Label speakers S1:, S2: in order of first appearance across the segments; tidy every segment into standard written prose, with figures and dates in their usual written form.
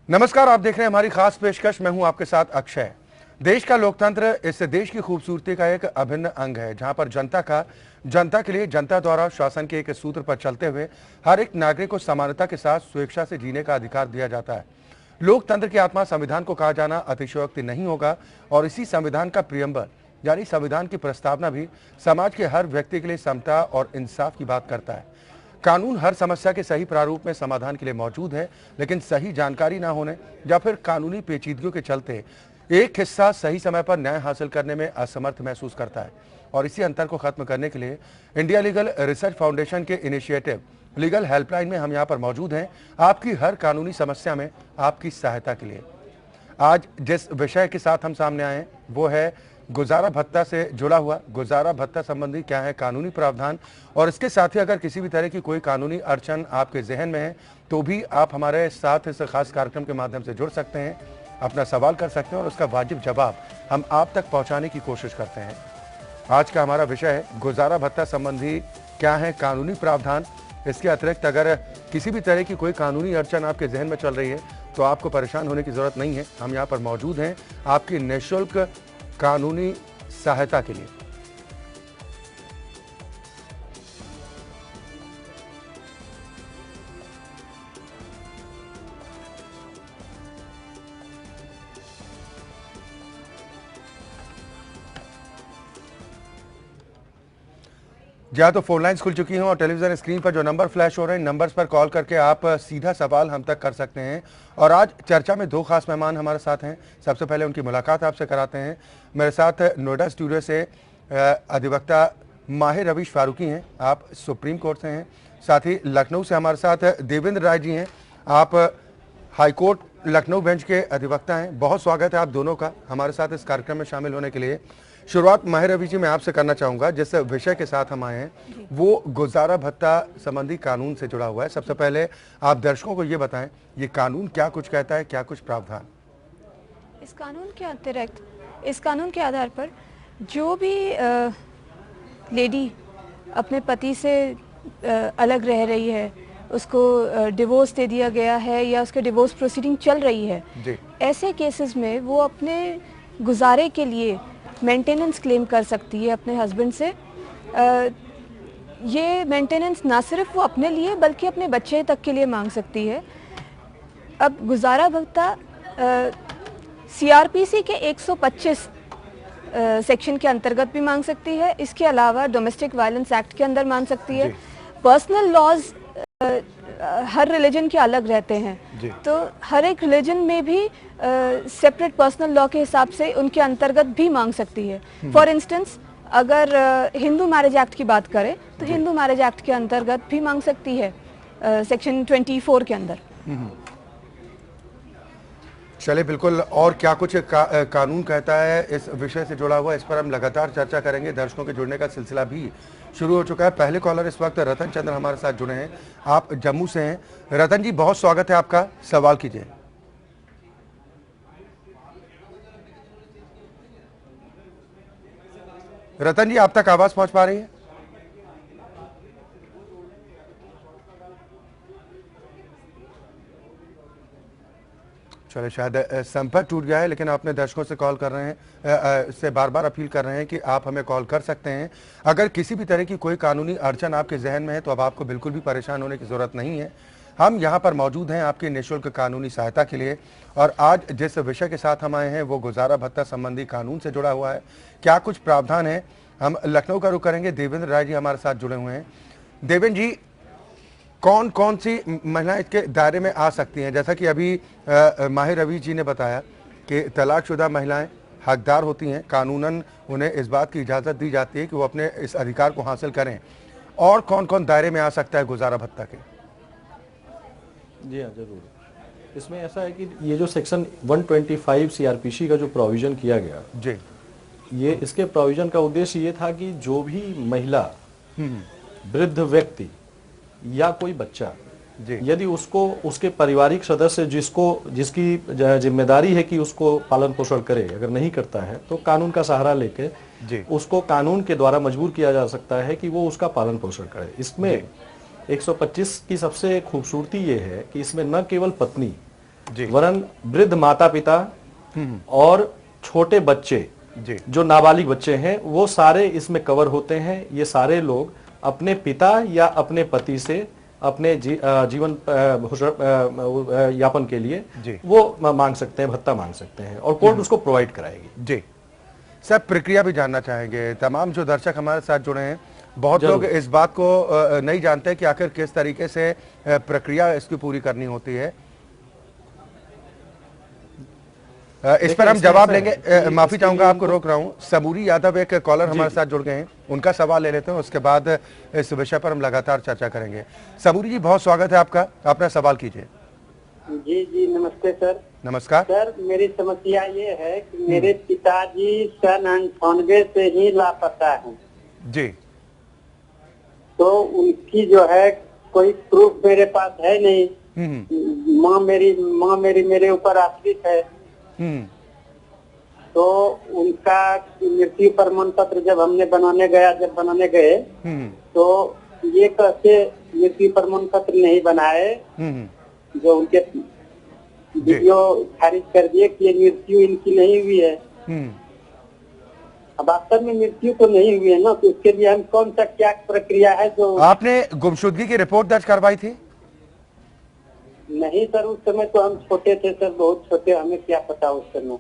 S1: नमस्कार, आप देख रहे हैं हमारी खास पेशकश। मैं हूं आपके साथ अक्षय। देश का लोकतंत्र इस देश की खूबसूरती का एक अभिन्न अंग है, जहां पर जनता के लिए जनता द्वारा शासन के एक सूत्र पर चलते हुए हर एक नागरिक को समानता के साथ स्वेच्छा से जीने का अधिकार दिया जाता है। लोकतंत्र की आत्मा संविधान को कहा जाना अतिशयोक्ति नहीं होगा और इसी संविधान का प्रियम्बल यानी संविधान की प्रस्तावना भी समाज के हर व्यक्ति के लिए समता और इंसाफ की बात करता है। कानून हर समस्या के सही प्रारूप में समाधान के लिए मौजूद है, लेकिन सही जानकारी ना होने या फिर कानूनी पेचीदगियों के चलते एक हिस्सा सही समय पर न्याय हासिल करने में असमर्थ महसूस करता है। और इसी अंतर को खत्म करने के लिए इंडिया लीगल रिसर्च फाउंडेशन के इनिशिएटिव लीगल हेल्पलाइन में हम यहाँ पर मौजूद हैं, आपकी हर कानूनी समस्या में आपकी सहायता के लिए। आज जिस विषय के साथ हम सामने आए हैं वो है गुजारा भत्ता से जुड़ा हुआ गुजारा भत्ता संबंधी क्या है कानूनी प्रावधान, और इसके साथ ही अगर किसी भी तरह की कोई कानूनी अड़चन आपके जहन में है तो भी आप हमारे साथ इस खास कार्यक्रम के माध्यम से जुड़ सकते हैं, अपना सवाल कर सकते हैं और उसका वाजिब जवाब हम आप तक पहुंचाने की कोशिश करते हैं। आज का हमारा विषय है गुजारा भत्ता संबंधी क्या है कानूनी प्रावधान। इसके अतिरिक्त अगर किसी भी तरह की कोई कानूनी अड़चन आपके जहन में चल रही है तो आपको परेशान होने की जरूरत नहीं है। हम यहाँ पर मौजूद हैं आपकी निःशुल्क कानूनी सहायता के लिए। या तो फोन लाइन्स खुल चुकी हैं और टेलीविजन स्क्रीन पर जो नंबर फ्लैश हो रहे हैं, नंबर्स पर कॉल करके आप सीधा सवाल हम तक कर सकते हैं। और आज चर्चा में दो खास मेहमान हमारे साथ हैं। सबसे पहले उनकी मुलाकात आपसे कराते हैं। मेरे साथ नोएडा स्टूडियो से अधिवक्ता माहिर रवीश फारूकी हैं, आप सुप्रीम कोर्ट से हैं। साथ ही लखनऊ से हमारे साथ देवेंद्र राय जी हैं, आप हाईकोर्ट लखनऊ बेंच के अधिवक्ता हैं। बहुत स्वागत है आप दोनों का हमारे साथ इस कार्यक्रम में शामिल होने के लिए। शुरुआत माहिर रवि जी मैं आपसे करना चाहूँगा, जिस विषय के साथ हम आए हैं वो गुजारा भत्ता संबंधी कानून से जुड़ा हुआ है। सबसे पहले आप दर्शकों को ये बताएं, ये कानून क्या कुछ कहता है, क्या कुछ प्रावधान?
S2: इस कानून के अतिरिक्त इस कानून के आधार पर जो भी लेडी अपने पति से अलग रह रही है, उसको डिवोर्स दे दिया गया है या उसके डिवोर्स प्रोसीडिंग चल रही है, ऐसे केसेस में वो अपने गुजारे के लिए मेंटेनेंस क्लेम कर सकती है अपने हस्बैंड से। ये मेंटेनेंस ना सिर्फ वो अपने लिए बल्कि अपने बच्चे तक के लिए मांग सकती है। अब गुजारा भत्ता सीआरपीसी के 125 सेक्शन के अंतर्गत भी मांग सकती है। इसके अलावा डोमेस्टिक वायलेंस एक्ट के अंदर मांग सकती है। पर्सनल लॉज हर रिलीजन के अलग रहते हैं, तो हर एक रिलीजन में भी सेपरेट पर्सनल लॉ के हिसाब से उनके अंतर्गत भी मांग सकती है। फॉर इंस्टेंस अगर हिंदू मैरिज एक्ट की बात करें तो हिंदू मैरिज एक्ट के अंतर्गत भी मांग सकती है, सेक्शन 24 के अंदर।
S1: चले बिल्कुल, और क्या कुछ कानून कहता है इस विषय से जुड़ा हुआ, इस पर हम लगातार चर्चा करेंगे। दर्शकों के जुड़ने का सिलसिला भी शुरू हो चुका है। पहले कॉलर इस वक्त रतन चंद्र हमारे साथ जुड़े हैं, आप जम्मू से हैं। रतन जी बहुत स्वागत है आपका, सवाल कीजिए। रतन जी आप तक आवाज पहुंच पा रही है? चले शायद संपर्क टूट गया है, लेकिन आपने दर्शकों से कॉल कर रहे हैं, से बार बार अपील कर रहे हैं कि आप हमें कॉल कर सकते हैं। अगर किसी भी तरह की कोई कानूनी अड़चन आपके जहन में है तो अब आपको बिल्कुल भी परेशान होने की ज़रूरत नहीं है। हम यहाँ पर मौजूद हैं आपकी निःशुल्क कानूनी सहायता के लिए। और आज जिस विषय के साथ हम आए हैं वो गुजारा भत्ता संबंधी कानून से जुड़ा हुआ है, क्या कुछ प्रावधान है। हम लखनऊ का रुख करेंगे, देवेंद्र राय जी हमारे साथ जुड़े हुए हैं। देवेंद्र जी, कौन कौन सी महिलाएं इसके दायरे में आ सकती हैं? जैसा कि अभी माहिर रवि जी ने बताया कि तलाकशुदा महिलाएं हकदार होती हैं, कानूनन उन्हें इस बात की इजाज़त दी जाती है कि वो अपने इस अधिकार को हासिल करें। और कौन कौन दायरे में आ सकता है गुजारा भत्ता के?
S3: जी हाँ, जरूर। इसमें ऐसा है कि ये जो सेक्शन 125 सीआरपीसी का जो प्रोविज़न किया गया
S1: जी, ये
S3: इसके प्रोविज़न का उद्देश्य ये था कि जो भी महिला, वृद्ध व्यक्ति या कोई बच्चा, यदि उसको उसके पारिवारिक सदस्य जिसकी जिम्मेदारी है कि उसको पालन पोषण करे, अगर नहीं करता है तो कानून का सहारा लेके उसको कानून के द्वारा मजबूर किया जा सकता है कि वो उसका पालन पोषण करे। इसमें 125 की सबसे खूबसूरती ये है कि इसमें न केवल पत्नी
S1: जी।
S3: वरन वृद्ध माता पिता और छोटे बच्चे
S1: जी।
S3: जो नाबालिग बच्चे हैं वो सारे इसमें कवर होते हैं। ये सारे लोग अपने पिता या अपने पति से अपने जीवन यापन के लिए
S1: जी।
S3: वो मांग सकते हैं, भत्ता मांग सकते हैं और कोर्ट उसको प्रोवाइड कराएगी।
S1: जी सर, प्रक्रिया भी जानना चाहेंगे। तमाम जो दर्शक हमारे साथ जुड़े हैं, बहुत लोग इस बात को नहीं जानते कि आखिर किस तरीके से प्रक्रिया इसकी पूरी करनी होती है। इस पर हम जवाब लेंगे। माफी चाहूंगा, आपको रोक रहा हूं। सबूरी यादव एक कॉलर हमारे साथ जुड़ गए हैं, उनका सवाल ले लेते हैं, उसके बाद इस विषय पर हम लगातार चर्चा करेंगे। सबूरी जी, बहुत स्वागत है आपका, अपना सवाल कीजिए।
S4: जी जी, नमस्ते सर।
S1: नमस्कार
S4: सर, मेरी समस्या ये है कि मेरे पिताजी सन 98 से ही लापता हैं
S1: जी।
S4: तो उनकी जो है कोई प्रूफ मेरे पास है नहीं। माँ मेरी मेरे ऊपर आश्रित है। तो उनका मृत्यु प्रमाण पत्र जब बनाने गए तो ये कैसे मृत्यु प्रमाण पत्र नहीं बनाए, जो उनके वीडियो खारिज कर दिए कि ये मृत्यु इनकी नहीं हुई है। अब वास्तव में मृत्यु तो नहीं हुई है ना, तो उसके लिए हम कौन सा क्या प्रक्रिया है जो।
S1: आपने गुमशुदगी की रिपोर्ट दर्ज करवाई थी?
S4: नहीं सर, उस समय तो हम छोटे थे सर, बहुत छोटे, हमें क्या पता उस समय।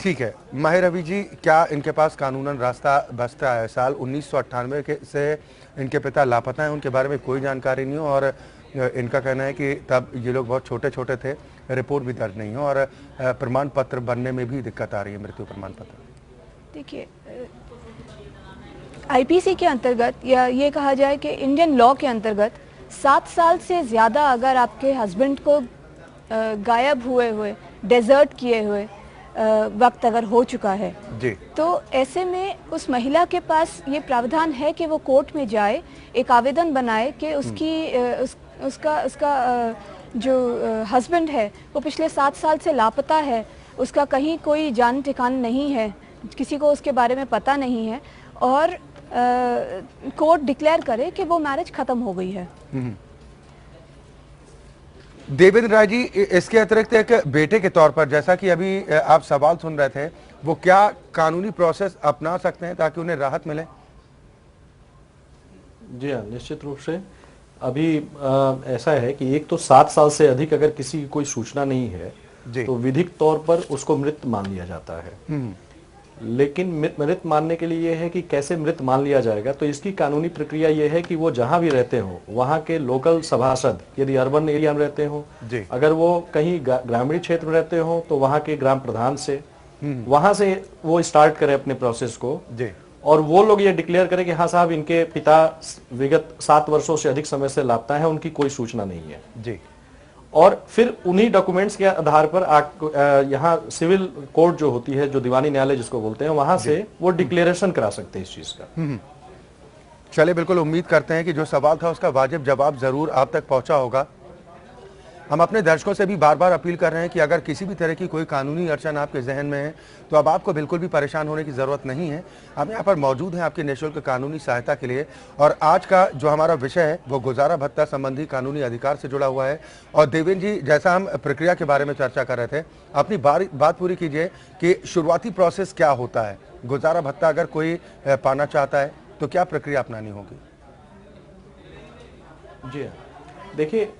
S1: ठीक है माहिर रवि जी, क्या इनके पास कानूनन रास्ता बचता है? साल 1998 से इनके पिता लापता हैं, उनके बारे में कोई जानकारी नहीं हो और इनका कहना है कि तब ये लोग बहुत छोटे छोटे थे, रिपोर्ट भी दर्ज नहीं हो और प्रमाण पत्र बनने में भी दिक्कत आ रही है, मृत्यु प्रमाण पत्र।
S2: देखिए, आईपीसी के अंतर्गत या ये कहा जाए कि इंडियन लॉ के अंतर्गत 7 साल से ज़्यादा अगर आपके हस्बैंड को गायब हुए डेजर्ट किए हुए वक्त अगर हो चुका है
S1: जी, तो
S2: ऐसे में उस महिला के पास ये प्रावधान है कि वो कोर्ट में जाए, एक आवेदन बनाए कि उसका जो हस्बैंड है वो पिछले 7 साल से लापता है, उसका कहीं कोई जान ठिकाना नहीं है, किसी को उसके बारे में पता नहीं है और कोर्ट डिक्लेयर करे कि वो मैरिज खत्म हो गई है।
S1: देवेंद्र राय जी, इसके अतिरिक्त एक बेटे के तौर पर, जैसा कि अभी आप सवाल सुन रहे थे, वो क्या कानूनी प्रोसेस अपना सकते हैं ताकि उन्हें राहत मिले?
S3: जी हाँ, निश्चित रूप से। अभी ऐसा है कि एक तो 7 साल से अधिक अगर किसी की कोई सूचना नहीं है तो विधिक तौर पर उसको मृत मान लिया जाता है। लेकिन मृत मानने के लिए यह है कि कैसे मृत मान लिया जाएगा, तो इसकी कानूनी प्रक्रिया यह है कि वो जहां भी रहते हो वहां के लोकल सभासद, यदि अर्बन एरिया में रहते हो, अगर वो कहीं ग्रामीण क्षेत्र में रहते हो तो वहां के ग्राम प्रधान से, वहां से वो स्टार्ट करें अपने प्रोसेस को और वो लोग ये डिक्लेयर करें कि हाँ साहब, इनके पिता विगत 7 वर्षों से अधिक समय से लापता है, उनकी कोई सूचना नहीं है जी। और फिर उन्हीं डॉक्यूमेंट्स के आधार पर यहाँ सिविल कोर्ट जो होती है, जो दीवानी न्यायालय जिसको बोलते हैं, वहां से वो डिक्लेरेशन करा सकते हैं इस चीज का।
S1: चलिए, बिल्कुल उम्मीद करते हैं कि जो सवाल था उसका वाजिब जवाब जरूर आप तक पहुंचा होगा। हम अपने दर्शकों से भी बार बार अपील कर रहे हैं कि अगर किसी भी तरह की कोई कानूनी अड़चन आपके जहन में है तो अब आपको बिल्कुल भी परेशान होने की ज़रूरत नहीं है। हम यहाँ पर मौजूद हैं आपकी निःशुल्क कानूनी सहायता के लिए। और आज का जो हमारा विषय है वो गुजारा भत्ता संबंधी कानूनी अधिकार से जुड़ा हुआ है। और देवेंद्र जी, जैसा हम प्रक्रिया के बारे में चर्चा कर रहे थे, अपनी बात पूरी कीजिए कि शुरुआती प्रोसेस क्या होता है। गुजारा भत्ता अगर कोई पाना चाहता है तो क्या प्रक्रिया अपनानी होगी?
S3: जी हाँ, देखिए,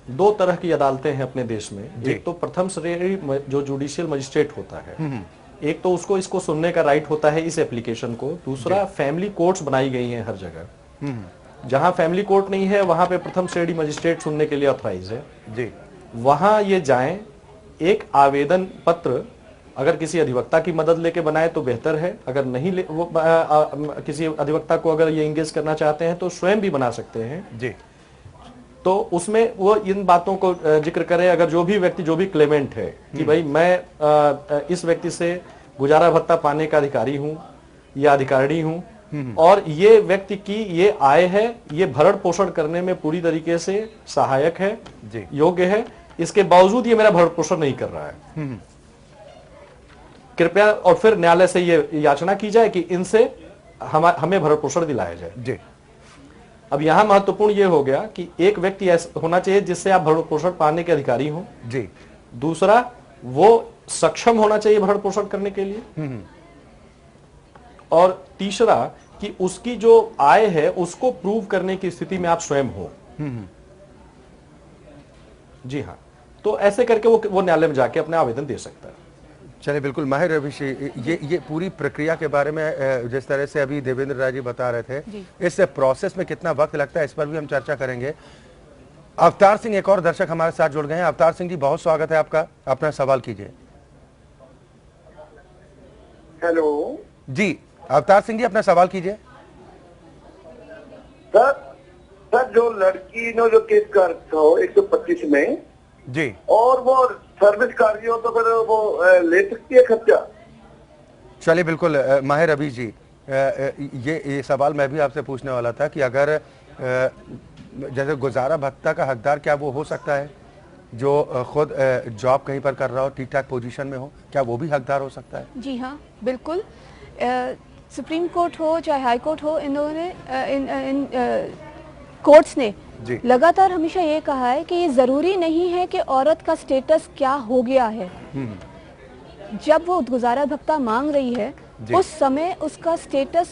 S3: दो तरह की अदालतें हैं अपने देश में। एक तो प्रथम श्रेणी जो जुडिशियल मजिस्ट्रेट होता है, एक तो इसको सुनने का राइट होता है इस एप्लीकेशन को। दूसरा, फैमिली कोर्ट्स बनाई गई हैं हर जगह। जहां फैमिली कोर्ट नहीं है वहां पे प्रथम श्रेणी मजिस्ट्रेट सुनने के लिए ऑथराइज है जी। वहां ये जाएं, एक आवेदन पत्र अगर किसी अधिवक्ता की मदद लेके बनाए तो बेहतर है। अगर नहीं किसी अधिवक्ता को अगर ये इंगेज करना चाहते हैं तो स्वयं भी बना सकते हैं जी। तो उसमें वो इन बातों को जिक्र करे, अगर जो भी व्यक्ति, जो भी क्लेमेंट है कि भाई मैं इस व्यक्ति से गुजारा भत्ता पाने का अधिकारी हूं या अधिकारी हूं और ये व्यक्ति की ये आय है, ये भरण पोषण करने में पूरी तरीके से सहायक है, योग्य है, इसके बावजूद ये मेरा भरण पोषण नहीं कर रहा है, कृपया, और फिर न्यायालय से ये याचना की जाए कि इनसे हमें भरण पोषण दिलाया जाए जी। अब यहाँ महत्वपूर्ण ये हो गया कि एक व्यक्ति ऐसा होना चाहिए जिससे आप भरण पोषण पाने के अधिकारी हो
S1: जी।
S3: दूसरा, वो सक्षम होना चाहिए भरण पोषण करने के लिए। और तीसरा कि उसकी जो आय है उसको प्रूव करने की स्थिति में आप स्वयं हो। जी हाँ, तो ऐसे करके वो न्यायालय में जाके अपना आवेदन दे सकता है।
S1: चलिए, बिल्कुल माहिर रविशी, ये पूरी प्रक्रिया के बारे में जिस तरह से अभी देवेंद्र राय जी बता रहे थे, इस प्रोसेस में कितना वक्त लगता है, इस पर भी हम चर्चा करेंगे। अवतार सिंह एक और दर्शक हमारे साथ जुड़ गए हैं। अवतार सिंह जी, बहुत स्वागत है आपका, अपना सवाल कीजिए।
S5: हेलो
S1: जी, अवतार सिंह जी, अपना सवाल कीजिए।
S5: सर, जो लड़की ने जो केस कर था 125 में
S1: जी,
S5: और वो सर्विस कर रही हो तो फिर वो ले सकती है खर्चा?
S1: चलिए, बिल्कुल माहिर रवि जी, ये सवाल मैं भी आपसे पूछने वाला था कि अगर जैसे गुजारा भत्ता का हकदार क्या वो हो सकता है जो खुद जॉब कहीं पर कर रहा हो, ठीक ठाक पोजीशन में हो, क्या वो भी हकदार हो सकता है?
S2: जी हाँ, बिल्कुल। सुप्रीम कोर्ट हो चाहे हाई कोर्ट हो, इन्होंने इन कोर्ट्स ने
S1: जी।
S2: लगातार हमेशा ये कहा है कि ये जरूरी नहीं है कि औरत का स्टेटस क्या हो गया है। जब वो गुजारा भत्ता मांग रही है उस समय उसका स्टेटस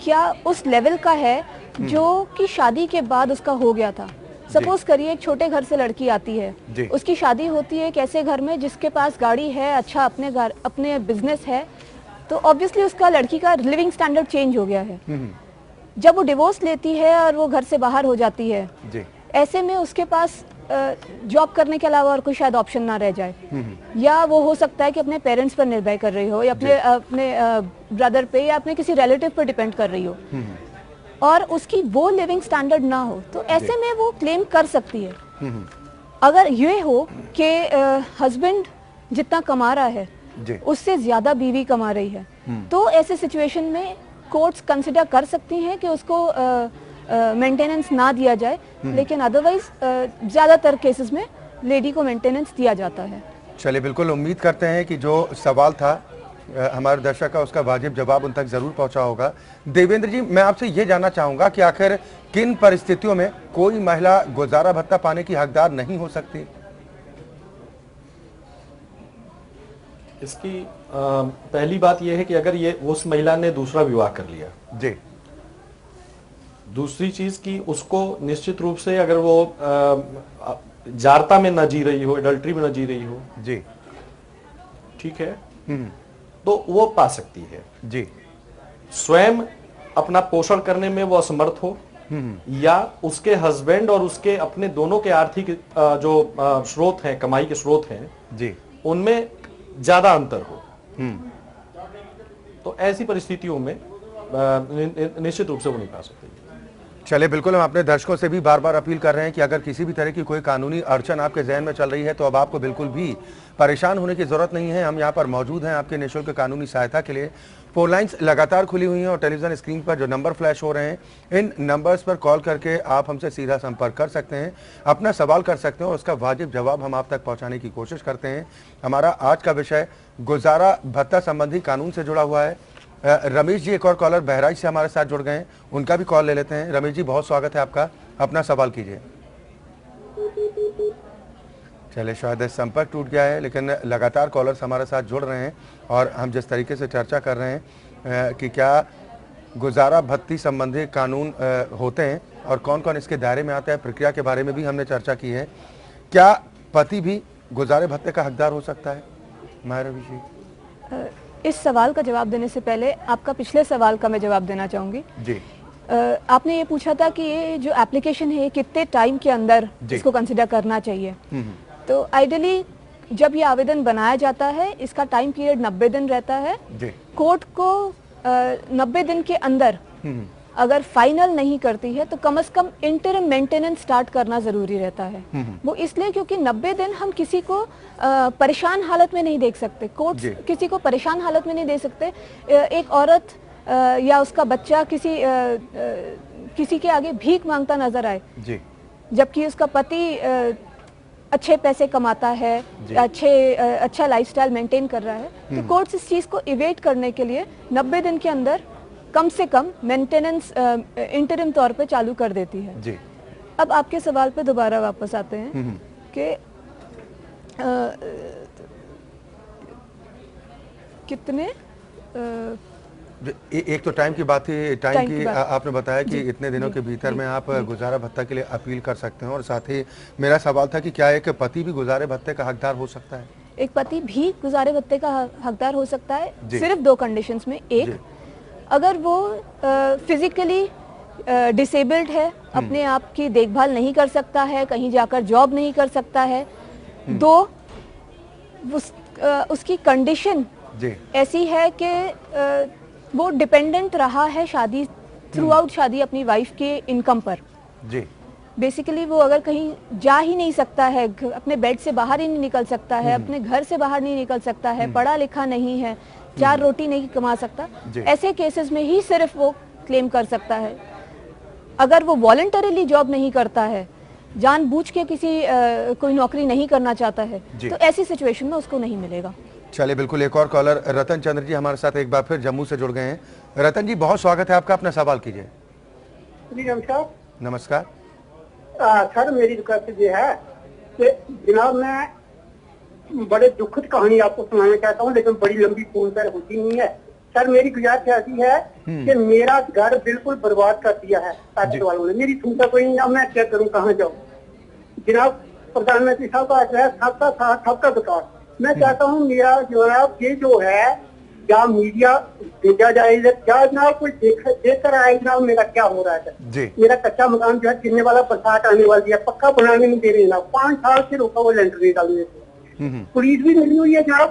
S2: क्या उस लेवल का है जो कि शादी के बाद उसका हो गया था। सपोज करिए एक छोटे घर से लड़की आती है, उसकी शादी होती है एक ऐसे घर में जिसके पास गाड़ी है, अच्छा अपने घर अपने बिजनेस है, तो ऑब्वियसली उसका लड़की का लिविंग स्टैंडर्ड चेंज हो गया है। जब वो डिवोर्स लेती है और वो घर से बाहर हो जाती है, ऐसे में उसके पास जॉब करने के अलावा और कोई शायद ऑप्शन ना रह जाए, या वो हो सकता है कि अपने पेरेंट्स पर निर्भर कर रही हो, या अपने ब्रदर पे या अपने किसी रिलेटिव पर डिपेंड कर रही हो, और उसकी वो लिविंग स्टैंडर्ड ना हो, तो ऐसे में वो क्लेम कर सकती है। अगर ये हो कि हस्बैंड जितना कमा रहा है उससे ज्यादा बीवी कमा रही है, तो ऐसे सिचुएशन में कोर्ट्स कंसिडर कर सकती हैं कि उसको मेंटेनेंस ना दिया जाए, लेकिन अदरवाइज ज्यादातर केसेस में लेडी को मेंटेनेंस दिया जाता है।
S1: चलिए, बिल्कुल उम्मीद करते हैं कि जो सवाल था हमारे दर्शक का उसका वाजिब जवाब उन तक जरूर पहुंचा होगा। देवेंद्र जी, मैं आपसे ये जानना चाहूंगा कि आखिर किन परिस्थितियों में कोई महिला गुजारा भत्ता पाने की हकदार नहीं हो सकती?
S3: इसकी पहली बात यह है कि अगर ये उस महिला ने दूसरा विवाह कर लिया
S1: जी।
S3: दूसरी चीज की उसको निश्चित रूप से अगर वो जारता में न जी रही हो, एडल्ट्री में न जी रही हो
S1: जी,
S3: ठीक है, तो वो पा सकती है
S1: जी।
S3: स्वयं अपना पोषण करने में वो असमर्थ हो, या उसके हस्बैंड और उसके अपने दोनों के आर्थिक जो स्रोत हैं, कमाई के स्रोत हैं
S1: जी,
S3: उनमें ज्यादा अंतर हो, तो ऐसी परिस्थितियों में निश्चित रूप से वो नहीं पा सकते।
S1: चलिए, बिल्कुल हम अपने दर्शकों से भी बार बार अपील कर रहे हैं कि अगर किसी भी तरह की कोई कानूनी अड़चन आपके जहन में चल रही है तो अब आपको बिल्कुल भी परेशान होने की जरूरत नहीं है। हम यहाँ पर मौजूद हैं आपके निःशुल्क कानूनी सहायता के लिए। फोन लाइन्स लगातार खुली हुई हैं और टेलीविजन स्क्रीन पर जो नंबर फ्लैश हो रहे हैं, इन नंबर्स पर कॉल करके आप हमसे सीधा संपर्क कर सकते हैं, अपना सवाल कर सकते हैं और उसका वाजिब जवाब हम आप तक पहुँचाने की कोशिश करते हैं। हमारा आज का विषय गुजारा भत्ता संबंधी कानून से जुड़ा हुआ है। रमेश जी एक और कॉलर बहराइच से हमारे साथ जुड़ गए हैं, उनका भी कॉल ले लेते हैं। रमेश जी, बहुत स्वागत है आपका, अपना सवाल कीजिए। चले, शायद संपर्क टूट गया है, लेकिन लगातार कॉलर्स हमारे साथ जुड़ रहे हैं और हम जिस तरीके से चर्चा कर रहे हैं कि क्या गुजारा भत्ती संबंधी कानून होते हैं और कौन कौन इसके दायरे में आता है, प्रक्रिया के बारे में भी हमने चर्चा की है। क्या पति भी गुजारे भत्ते का हकदार हो सकता है? माहिर रवि जी,
S2: इस सवाल का जवाब देने से पहले आपका पिछले सवाल का मैं जवाब देना चाहूंगी
S1: जी।
S2: आपने ये पूछा था कि ये जो एप्लीकेशन है कितने टाइम के अंदर इसको कंसिडर करना चाहिए। तो आइडियली जब ये आवेदन बनाया जाता है इसका टाइम पीरियड 90 दिन रहता है। कोर्ट को 90 दिन के अंदर अगर फाइनल नहीं करती है तो कम से कम इंटरिम मेंटेनेंस स्टार्ट करना जरूरी रहता है। वो इसलिए क्योंकि 90 दिन हम किसी को परेशान हालत में नहीं देख सकते, कोर्ट किसी को परेशान हालत में नहीं दे सकते। एक औरत या उसका बच्चा किसी के आगे भीख मांगता नजर आए, जबकि उसका पति अच्छे पैसे कमाता है, अच्छा लाइफस्टाइल मेंटेन कर रहा है, तो कोर्ट्स इस चीज को इवेट करने के लिए 90 दिन के अंदर कम से कम मेंटेनेंस इंटरिम तौर पे चालू कर देती है।
S1: जी।
S2: अब आपके सवाल पे दोबारा वापस आते हैं कि कितने
S1: एक तो टाइम की बात थी, टाइम की
S2: बात।
S1: आपने बताया कि इतने दिनों के भीतर में आप गुजारा भत्ता के लिए अपील कर सकते हैं, और साथ ही मेरा सवाल था कि क्या एक पति भी गुजारे भत्ते का हकदार हो सकता है?
S2: एक पति भी गुजारे भत्ते का हकदार हो सकता है,
S1: जी।
S2: सिर्फ 2 कंडीशंस में। एक, अगर वो फिजिकली डिसेबल्ड है, अपने आप की देखभाल नहीं कर सकता है, कहीं जाकर जॉब नहीं कर सकता है। 2, उसकी कंडीशन
S1: जी।
S2: ऐसी है कि वो डिपेंडेंट रहा है शादी थ्रू आउट शादी अपनी वाइफ के इनकम पर।
S1: जी।
S2: बेसिकली वो अगर कहीं जा ही नहीं सकता है, अपने बेड से बाहर ही नहीं निकल सकता है, अपने घर से बाहर नहीं निकल सकता है, पढ़ा लिखा नहीं है, 4 रोटी नहीं कमा सकता, ऐसे केसेस में ही सिर्फ वो क्लेम कर सकता है। अगर वो वॉलंटरीली जॉब नहीं करता है, जानबूझ के कोई नौकरी नहीं करना चाहता है, तो ऐसी सिचुएशन में उसको नहीं मिलेगा।
S1: चलिए, बिल्कुल। एक और कॉलर रतन चंद्र जी हमारे साथ एक बार फिर जम्मू से जुड़ गए हैं। रतन जी, बहुत स्वागत है आपका, अपना सवाल कीजिए।
S4: जी नमस्कार।
S1: नमस्कार।
S4: सर, मेरी रिक्वेस्ट ये है कि जनाब, मैं बड़े दुखद कहानी आपको सुनाना चाहता हूँ, लेकिन बड़ी लंबी फोन पर होती नहीं है। सर, मेरी गुजारिश ऐसी है कि मेरा घर बिल्कुल बर्बाद कर दिया है पैकेट वालों ने। मेरी सुनता कोई नहीं, अब मैं क्या करूँ, कहाँ जाऊँ? जनाब, प्रधानमंत्री साहब का आग्रह है, सबका साथ सबका विकास। मैं चाहता हूँ मेरा जो है ये जो है, क्या मीडिया भेजा जाए, क्या जनाब कोई देख कर आए जनाब मेरा क्या हो रहा है
S1: जी।
S4: मेरा कच्चा मकान जो है गिरने वाला, बरसात आने वाली है, पक्का बनाने नहीं दे रहे ना, 5 साल से रोका हुआ लेंटर नहीं डालने से। पुलिस भी मिली हुई है जनाब,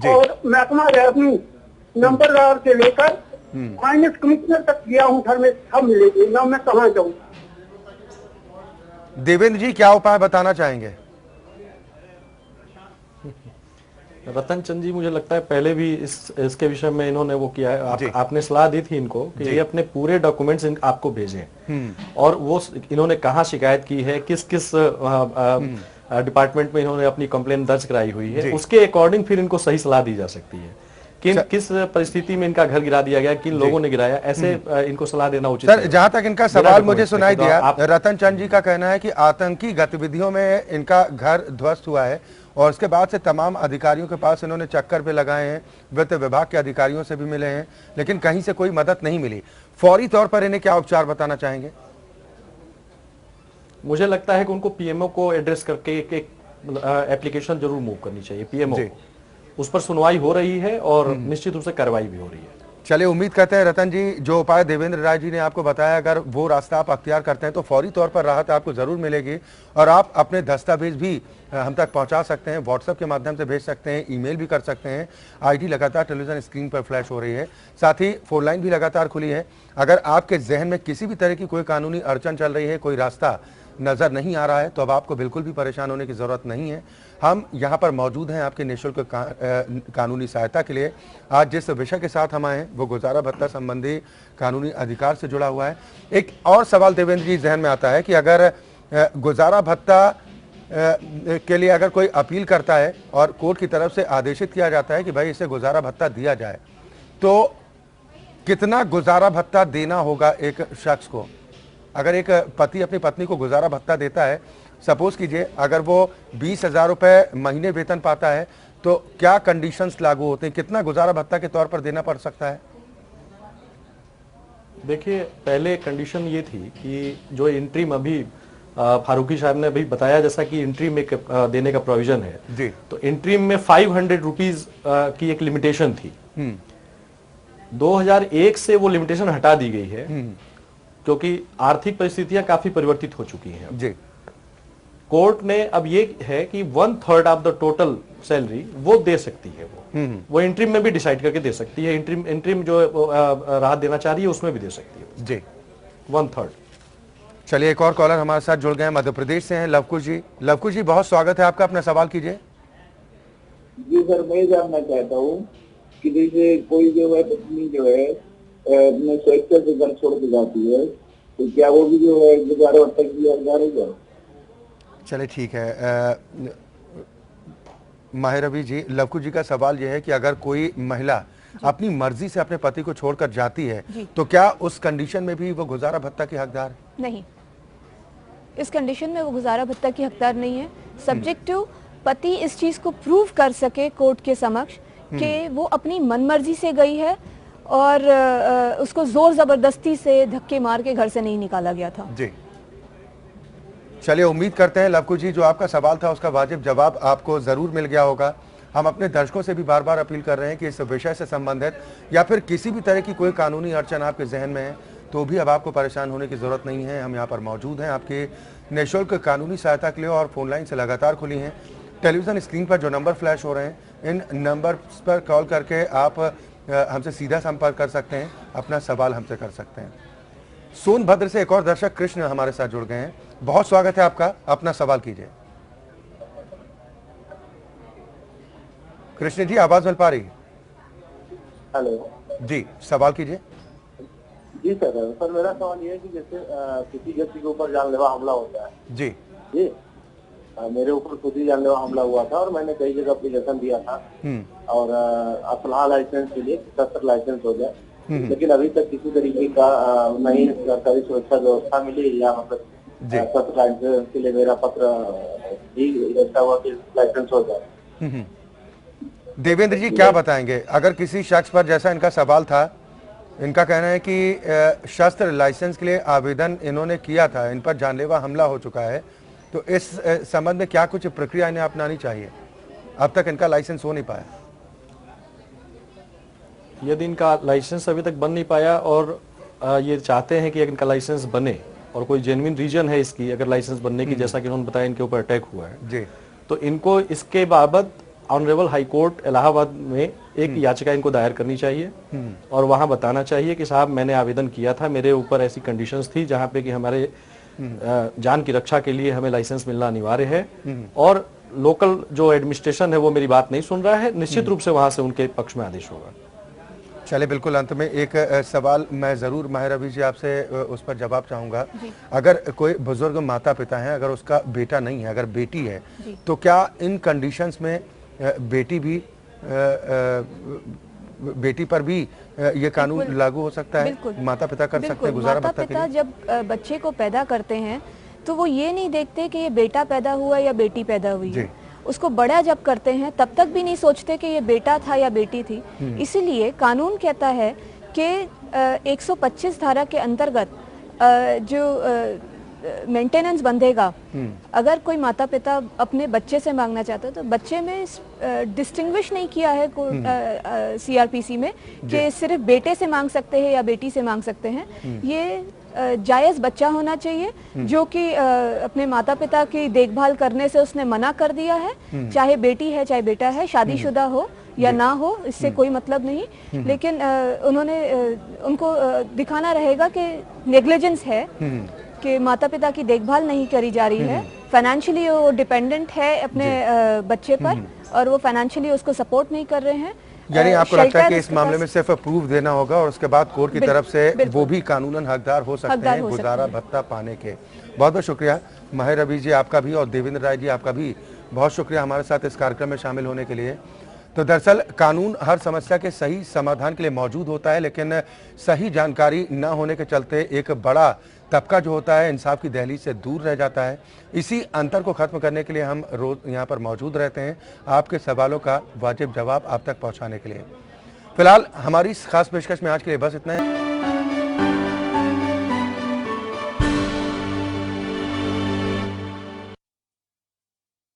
S4: और महकमा रेवन्यू नंबरदार से लेकर फाइनेंस कमिश्नर तक गया हूँ, घर में सब मिलेगी ना, मैं कहाँ जाऊँ?
S1: देवेंद्र जी, क्या उपाय बताना चाहेंगे?
S3: रतन चंद जी, मुझे लगता है पहले भी इसके विषय में इन्होंने वो किया है। आपने सलाह दी थी इनको कि ये अपने पूरे डॉक्यूमेंट्स आपको भेजें, और वो इन्होंने कहाँ शिकायत की है, किस किस डिपार्टमेंट में इन्होंने अपनी कंप्लेंट दर्ज कराई हुई है, उसके अकॉर्डिंग फिर इनको सही सलाह दी जा सकती है कि किस परिस्थिति में इनका घर गिरा दिया गया, किन लोगों ने गिराया, ऐसे इनको सलाह देना उचित
S1: सर,
S3: है।
S1: जहां तक इनका सवाल मुझे सुनाई दिया, रतन चंद जी का कहना है कि आतंकी गतिविधियों में इनका घर ध्वस्त हुआ है, और उसके बाद से तमाम अधिकारियों के पास इन्होंने चक्कर पे लगाए हैं, वित्त विभाग के अधिकारियों से भी मिले हैं, लेकिन कहीं से कोई मदद नहीं मिली। फौरी तौर पर इन्हें क्या उपचार बताना चाहेंगे?
S3: मुझे लगता है कि उनको पीएमओ को एड्रेस करके एक एप्लीकेशन जरूर मूव करनी चाहिए पीएमओ, उस पर सुनवाई हो रही है और निश्चित रूप से कार्रवाई भी हो रही है।
S1: चलिए, उम्मीद करते हैं रतन जी, जो उपाय देवेंद्र राय जी ने आपको बताया, अगर वो रास्ता आप अख्तियार करते हैं तो फौरी तौर पर राहत आपको जरूर मिलेगी, और आप अपने दस्तावेज भी हम तक पहुंचा सकते हैं, व्हाट्सएप के माध्यम से भेज सकते हैं, ईमेल भी कर सकते हैं। आईडी लगातार टेलीविजन स्क्रीन पर फ्लैश हो रही है, साथ ही फोन लाइन भी लगातार खुली है। अगर आपके जहन में किसी भी तरह की कोई कानूनी अड़चन चल रही है, कोई रास्ता नजर नहीं आ रहा है, तो अब आपको बिल्कुल भी परेशान होने की जरूरत नहीं है। हम यहाँ पर मौजूद हैं आपके निःशुल्क कानूनी सहायता के लिए। आज जिस विषय के साथ हम आए हैं वो गुजारा भत्ता संबंधी कानूनी अधिकार से जुड़ा हुआ है। एक और सवाल देवेंद्र जी जहन में आता है कि अगर गुजारा भत्ता के लिए अगर कोई अपील करता है और कोर्ट की तरफ से आदेशित किया जाता है कि भाई इसे गुजारा भत्ता दिया जाए, तो कितना गुजारा भत्ता देना होगा एक शख्स को? अगर एक पति अपनी पत्नी को गुजारा भत्ता देता है, सपोज कीजिए अगर वो 20,000 रुपए महीने वेतन पाता है, तो क्या कंडीशंस लागू होते हैं, कितना गुजारा भत्ता के तौर पर देना पड़ सकता है?
S3: देखिए, पहले कंडीशन ये थी कि जो इंट्रीम अभी फारूकी साहब ने अभी बताया, जैसा कि इंट्रीम एक देने का प्रोविजन है जी, तो इंट्रीम में 500 रुपीज की एक लिमिटेशन थी। 2001 से वो लिमिटेशन हटा दी गई है क्योंकि आर्थिक परिस्थितियां काफी परिवर्तित हो चुकी हैं जी। कोर्ट ने अब ये है कि 1/3 ऑफ द टोटल सैलरी वो दे सकती है, वो इंट्रीम में भी डिसाइड करके दे सकती है। इंट्रीम जो राहत देना चाह रही है उसमें भी दे सकती है जी, 1/3।
S1: चलिए, एक और कॉलर हमारे साथ जुड़ गए हैं, मध्य प्रदेश से हैं लवकुश जी। लवकुश जी, बहुत स्वागत है आपका, अपना सवाल कीजिए।
S5: जी सर, मैं जानना चाहता हूँ कि जैसे कोई जो है पत्नी जो है अपने स्वेच्छा से घर छोड़ के जाती है, तो क्या वो भी जो है गुजारा भत्ता की हकदार है?
S1: चलिए, ठीक है। माहिर रवि जी, लवकुश जी का सवाल यह है कि अगर कोई महिला अपनी मर्जी से अपने पति को छोड़कर जाती है,
S2: जी।
S1: तो क्या उस कंडीशन में भी वो गुजारा भत्ता की हकदार है?
S2: नहीं, इस कंडीशन में वो गुजारा भत्ता की हकदार नहीं है। सब्जेक्ट टू पति इस चीज को प्रूव कर सके कोर्ट के समक्ष कि वो अपनी मनमर्जी से गई है और उसको जोर जबरदस्ती से धक्के मार के घर से नहीं निकाला गया था।
S1: जी, चलिए उम्मीद करते हैं लवकुश जी, जो आपका सवाल था उसका वाजिब जवाब आपको जरूर मिल गया होगा। हम अपने दर्शकों से भी बार बार अपील कर रहे हैं कि इस विषय से संबंधित या फिर किसी भी तरह की कोई कानूनी अड़चन आपके जहन में है तो भी अब आपको परेशान होने की जरूरत नहीं है। हम यहाँ पर मौजूद हैं आपके निःशुल्क कानूनी सहायता के लिए और फोन लाइन से लगातार खुली हैं। टेलीविजन स्क्रीन पर जो नंबर फ्लैश हो रहे हैं, इन नंबर पर कॉल करके आप हमसे सीधा संपर्क कर सकते हैं, अपना सवाल हमसे कर सकते हैं। सोनभद्र से एक और दर्शक कृष्ण हमारे साथ जुड़ गए हैं। बहुत स्वागत है आपका, अपना सवाल कीजिए। कृष्ण जी, आवाज मिल पा रही है?
S5: हेलो
S1: जी, सवाल कीजिए।
S5: जी सर मेरा सवाल ये है कि जैसे किसी व्यक्ति के ऊपर जानलेवा हमला होता है
S1: जी
S5: जी, मेरे ऊपर खुद ही जानलेवा हमला हुआ था और मैंने कई जगह एप्लीकेशन दिया था और असलहा लाइसेंस के लिए शस्त्र लाइसेंस हो गया, लेकिन अभी तक किसी तरीके का नहीं सरकारी सुरक्षा व्यवस्था मिली या मतलब शस्त्र लाइसेंस के लिए मेरा पत्र भी ऐसा हुआ कि लाइसेंस हो जाए।
S1: देवेंद्र जी, क्या बताएंगे अगर किसी शख्स पर, जैसा इनका सवाल था, इनका कहना है कि शस्त्र लाइसेंस के लिए आवेदन इन्होंने किया था, इन पर जानलेवा हमला हो चुका है, तो इस संबंध में क्या कुछ प्रक्रिया इन्हें अपनानी चाहिए? अब तक इनका लाइसेंस हो नहीं पाया।
S3: यदि इनका लाइसेंस अभी तक बन नहीं पाया और ये चाहते हैं कि अगर इनका लाइसेंस बने और कोई जेन्युइन रीजन है इसकी अगर लाइसेंस बनने की, जैसा कि उन्होंने बताया इनके ऊपर अटैक हुआ है
S1: जी,
S3: तो इनको इसके बाबत ऑनरेबल हाई कोर्ट इलाहाबाद में एक याचिका इनको दायर करनी चाहिए और वहां बताना चाहिए कि साहब मैंने आवेदन किया था, मेरे ऊपर ऐसी कंडीशंस थी जहां पे कि हमारे जान की रक्षा के लिए हमें लाइसेंस मिलना अनिवार्य है और लोकल जो एडमिनिस्ट्रेशन है वो मेरी बात नहीं सुन रहा है, निश्चित रूप से वहां से उनके पक्ष में आदेश होगा।
S1: चलिए, बिल्कुल अंत में एक सवाल मैं जरूर माहिर रवि जी आपसे उस पर जवाब चाहूंगा। अगर कोई बुजुर्ग माता पिता है, अगर उसका बेटा नहीं है, अगर बेटी है, तो क्या इन कंडीशंस में बेटी पर भी ये कानून लागू हो सकता है? माता पिता कर सकते हैं गुजारा भत्ता के लिए?
S2: माता पिता जब बच्चे को पैदा करते हैं तो वो ये नहीं देखते कि ये बेटा पैदा हुआ या बेटी पैदा हुई है। उसको बड़ा जब करते हैं तब तक भी नहीं सोचते कि ये बेटा था या बेटी थी। इसीलिए कानून कहता है कि 125 धारा के अंतर्गत जो मेंटेनेंस बंधेगा, अगर कोई माता पिता अपने बच्चे से मांगना चाहता है तो बच्चे में डिस्टिंग्विश नहीं किया है सीआरपीसी में कि सिर्फ बेटे से मांग सकते हैं या बेटी से मांग सकते हैं। ये जायज बच्चा होना चाहिए जो कि अपने माता पिता की देखभाल करने से उसने मना कर दिया है, चाहे बेटी है चाहे बेटा है, शादीशुदा हो या ना हो, इससे कोई मतलब नहीं। लेकिन उनको दिखाना रहेगा कि नेग्लिजेंस है, कि माता पिता की देखभाल नहीं करी जा रही है, फाइनेंशियली वो डिपेंडेंट है अपने बच्चे पर और वो फाइनेंशियली उसको सपोर्ट नहीं कर रहे हैं।
S1: यानी आपको लगता है कि इस मामले में सिर्फ प्रूफ देना होगा और उसके बाद कोर्ट की तरफ से वो भी कानूनन हकदार हो सकते हैं गुजारा भत्ता पाने के। बहुत बहुत शुक्रिया माहिर रवि जी आपका भी और देवेंद्र राय जी आपका भी बहुत शुक्रिया हमारे साथ इस कार्यक्रम में शामिल होने के लिए। तो दरअसल कानून हर समस्या के सही समाधान के लिए मौजूद होता है, लेकिन सही जानकारी न होने के चलते एक बड़ा तबका जो होता है इंसाफ की दहलीज से दूर रह जाता है। इसी अंतर को खत्म करने के लिए हम रोज यहाँ पर मौजूद रहते हैं, आपके सवालों का वाजिब जवाब आप तक पहुँचाने के लिए। फिलहाल हमारी इस खास पेशकश में आज के लिए बस इतना है।